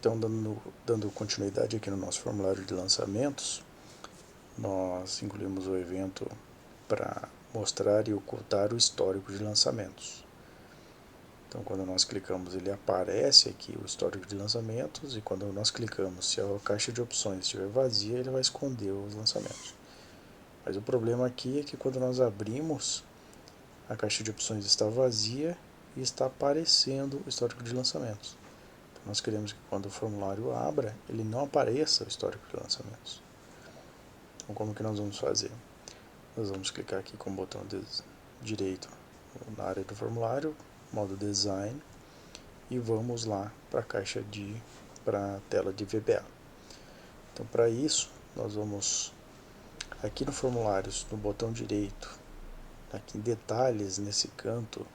Então, dando continuidade aqui no nosso formulário de lançamentos, nós incluímos o evento para mostrar e ocultar o histórico de lançamentos. Então, quando nós clicamos, ele aparece aqui o histórico de lançamentos, e quando nós clicamos, se a caixa de opções estiver vazia, ele vai esconder os lançamentos. Mas o problema aqui é que quando nós abrimos, a caixa de opções está vazia e está aparecendo o histórico de lançamentos. Então, nós queremos que quando o formulário abra, ele não apareça o histórico de lançamentos. Então, como que nós vamos fazer? Nós vamos clicar aqui com o botão direito na área do formulário, modo Design, e vamos lá para a tela de VBA. Então, para isso, nós vamos aqui no Formulários, no botão direito, aqui em Detalhes, nesse canto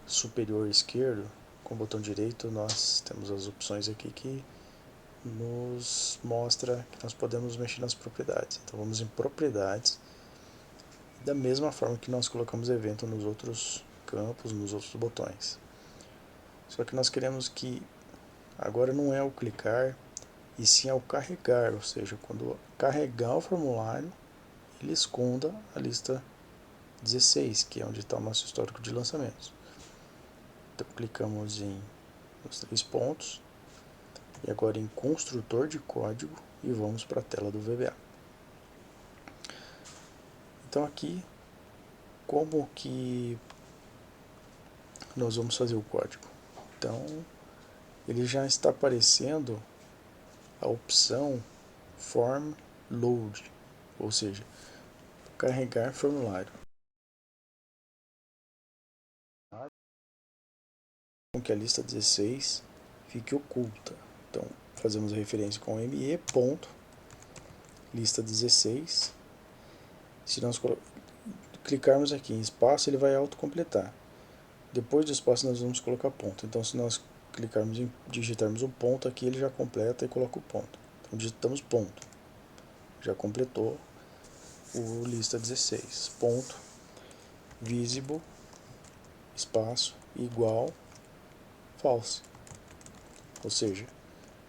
superior esquerdo, com o botão direito nós temos as opções aqui que nos mostra que nós podemos mexer nas propriedades. Então vamos em Propriedades, da mesma forma que nós colocamos evento nos outros campos, nos outros botões. Só que nós queremos que agora não é ao clicar, e sim ao carregar, ou seja, quando carregar o formulário, ele esconda a lista 16, que é onde está o nosso histórico de lançamentos. Então clicamos nos 3 pontos, e agora em construtor de código, e vamos para a tela do VBA. Então aqui, como que nós vamos fazer o código? Então, ele já está aparecendo a opção Form Load, ou seja, carregar formulário. Com que a lista 16 fique oculta. Então, fazemos a referência com me, ponto, lista 16. Se nós clicarmos aqui em espaço, ele vai autocompletar. Depois do espaço, nós vamos colocar ponto. Então, se nós clicarmos em digitarmos um ponto aqui, ele já completa e coloca o ponto. Então, digitamos ponto. Já completou o lista 16. Ponto, visible, espaço, igual, false. Ou seja,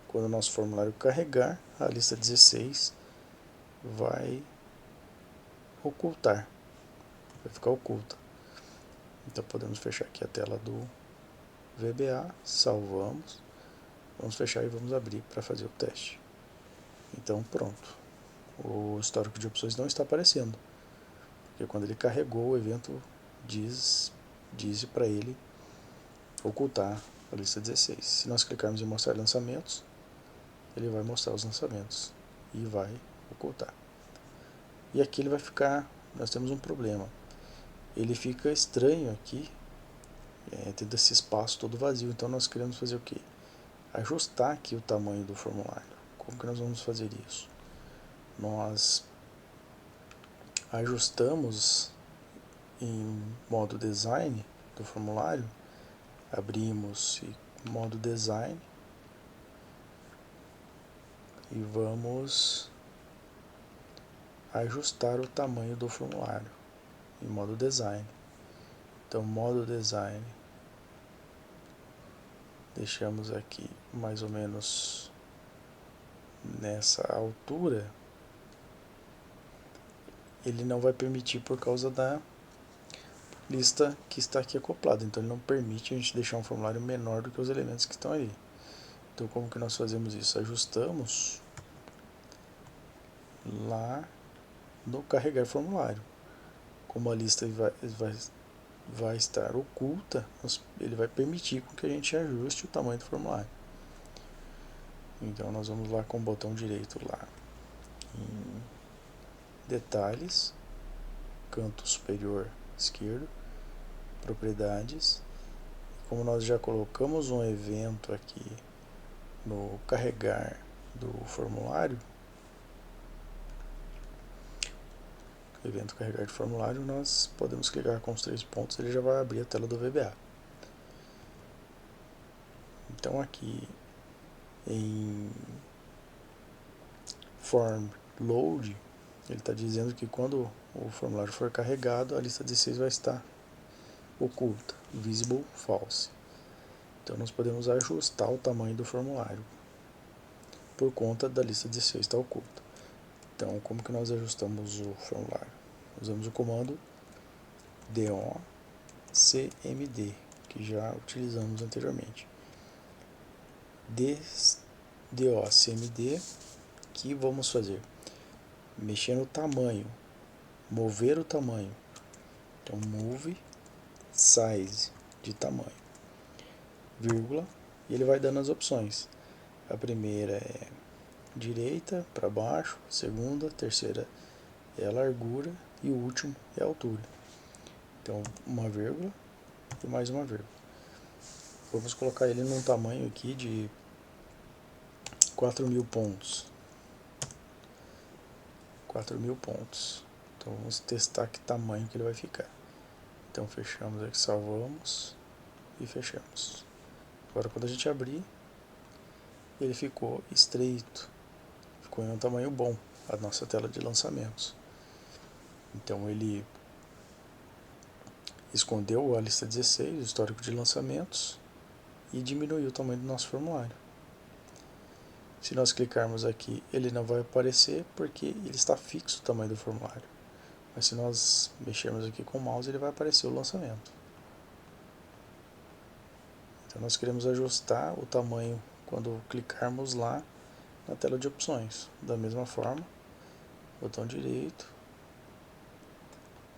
quando o nosso formulário carregar, a lista 16 vai ocultar, vai ficar oculta. Então podemos fechar aqui a tela do VBA, salvamos, vamos fechar e vamos abrir para fazer o teste. Então pronto, o histórico de opções não está aparecendo, porque quando ele carregou o evento diz para ele ocultar a lista 16. Se nós clicarmos em mostrar lançamentos, ele vai mostrar os lançamentos e vai ocultar. E aqui ele vai ficar, nós temos um problema, ele fica estranho aqui, tendo esse espaço todo vazio. Então nós queremos fazer o que? Ajustar aqui o tamanho do formulário. Como que nós vamos fazer isso? Nós ajustamos em modo design do formulário, abrimos modo design e vamos ajustar o tamanho do formulário em modo design. Então, modo design, deixamos aqui mais ou menos nessa altura. Ele não vai permitir por causa da lista que está aqui acoplada, então ele não permite a gente deixar um formulário menor do que os elementos que estão ali. Então como que nós fazemos isso? Ajustamos lá no carregar formulário. Como a lista vai estar oculta, ele vai permitir que a gente ajuste o tamanho do formulário. Então nós vamos lá com o botão direito lá em Detalhes, canto superior esquerdo, Propriedades. Como nós já colocamos um evento aqui no carregar do formulário, evento carregar de formulário, nós podemos clicar com os 3 pontos, ele já vai abrir a tela do VBA. Então aqui em Form Load, ele está dizendo que quando o formulário for carregado, a lista 16 vai estar oculta, visible, false. Então nós podemos ajustar o tamanho do formulário por conta da lista 16 estar oculta. Então, como que nós ajustamos o formulário? Usamos o comando docmd, que já utilizamos anteriormente. docmd, que vamos fazer? Mexer no tamanho, mover o tamanho. Então, move size de tamanho, vírgula, e ele vai dando as opções. A primeira é direita para baixo, segunda, terceira é a largura e o último é a altura. Então, uma vírgula e mais uma vírgula. Vamos colocar ele num tamanho aqui de 4.000 pontos. 4.000 pontos. Então, vamos testar que tamanho que ele vai ficar. Então, fechamos aqui, salvamos e fechamos. Agora, quando a gente abrir, ele ficou estreito. Ficou em um tamanho bom, a nossa tela de lançamentos. Então, ele escondeu a lista 16, o histórico de lançamentos, e diminuiu o tamanho do nosso formulário. Se nós clicarmos aqui, ele não vai aparecer porque ele está fixo o tamanho do formulário. Mas se nós mexermos aqui com o mouse, ele vai aparecer o lançamento. Então nós queremos ajustar o tamanho quando clicarmos lá na tela de opções. Da mesma forma, botão direito,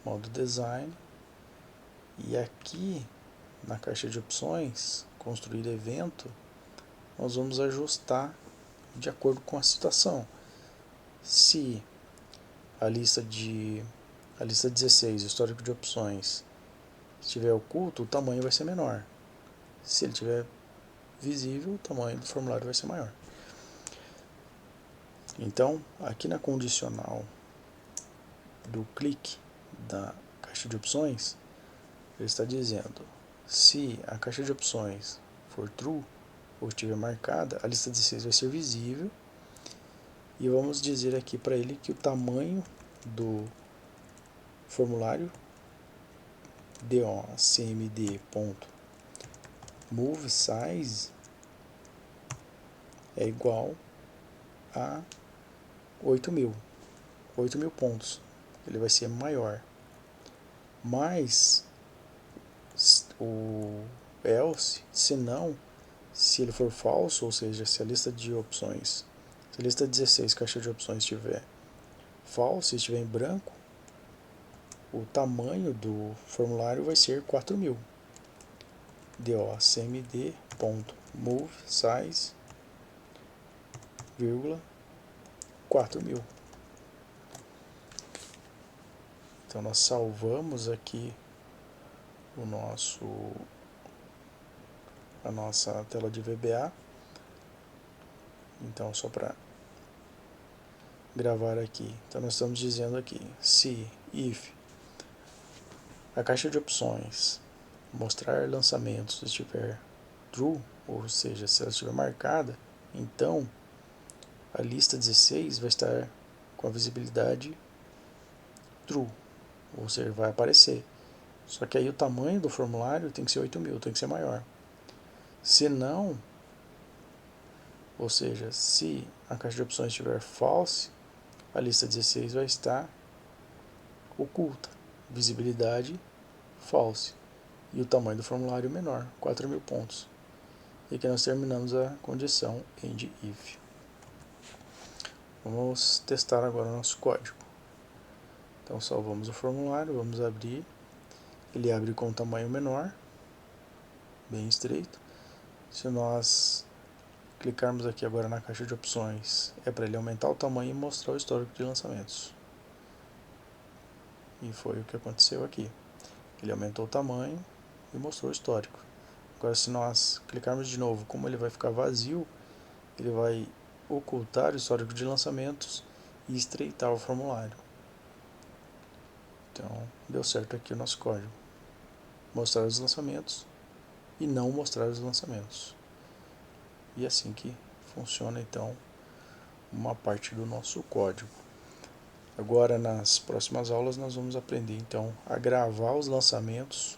modo design, e aqui na caixa de opções, construir evento, nós vamos ajustar de acordo com a situação. Se a lista 16, histórico de opções, estiver oculto, o tamanho vai ser menor. Se ele estiver visível, o tamanho do formulário vai ser maior. Então, aqui na condicional do clique da caixa de opções, ele está dizendo, se a caixa de opções for true, ou estiver marcada, a lista 16 vai ser visível, e vamos dizer aqui para ele que o tamanho do formulário docmd.movesize é igual a 8.000 pontos. Ele vai ser maior. Mas o else, se não, se ele for falso, ou seja, se a lista de opções, se a lista 16, caixa de opções, estiver falso, estiver em branco, o tamanho do formulário vai ser 4.000. docmd.movesize, 4.000. Então nós salvamos aqui a nossa tela de VBA. Então, só para gravar aqui, então nós estamos dizendo aqui, se if a caixa de opções mostrar lançamentos estiver true, ou seja, se ela estiver marcada, então a lista 16 vai estar com a visibilidade true, ou seja, vai aparecer. Só que aí o tamanho do formulário tem que ser 8.000, tem que ser maior. Se não, ou seja, se a caixa de opções estiver false, a lista 16 vai estar oculta, visibilidade false, e o tamanho do formulário menor, 4.000 pontos. E aqui nós terminamos a condição end if. Vamos testar agora o nosso código. Então salvamos o formulário, vamos abrir. Ele abre com um tamanho menor, bem estreito. Se nós clicarmos aqui agora na caixa de opções, é para ele aumentar o tamanho e mostrar o histórico de lançamentos. E foi o que aconteceu aqui. Ele aumentou o tamanho e mostrou o histórico. Agora, se nós clicarmos de novo, como ele vai ficar vazio, ele vai ocultar o histórico de lançamentos e estreitar o formulário. Então, deu certo aqui o nosso código. Mostrar os lançamentos e não mostrar os lançamentos. E assim que funciona, então, uma parte do nosso código. Agora, nas próximas aulas, nós vamos aprender, então, a gravar os lançamentos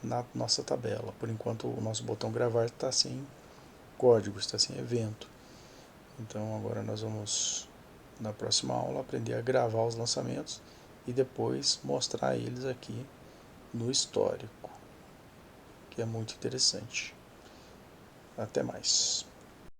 na nossa tabela. Por enquanto o nosso botão gravar está sem código, está sem evento. Então agora nós vamos, na próxima aula, aprender a gravar os lançamentos e depois mostrar eles aqui no histórico, que é muito interessante. Até mais.